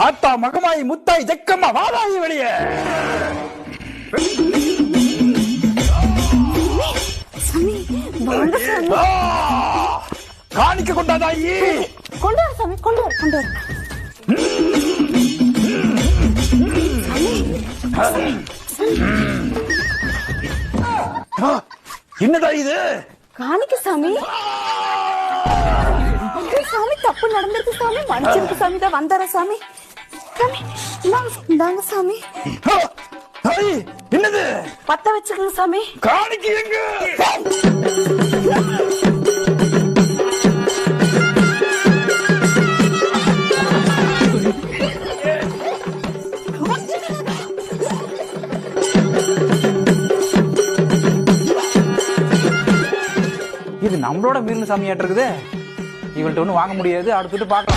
ஆத்தா மகமாயி முத்தாய் ஜக்கம்மா வாதாயி வெளியே. காணிக்க கொண்டாதாயி. கொண்டு வர சாமி, கொண்டு வர, கொண்டு வர. என்னடா இது? காணிக்க சாமி. சாமி தப்பு நடந்திருக்கு சாமி, மன்னிச்சிருக்கு சாமி. தான் வந்தார சாமி. சாமி இந்தாங்க சாமி. என்னது? பத்த வச்சுக்கங்க சாமி. காணிக்க எங்க? இது நம்மளோட மீன் சாமியாட்டு இருக்குது. இவள்கிட்ட ஒன்றும் வாங்க முடியாது. அடுத்துட்டு பார்க்கலாம்.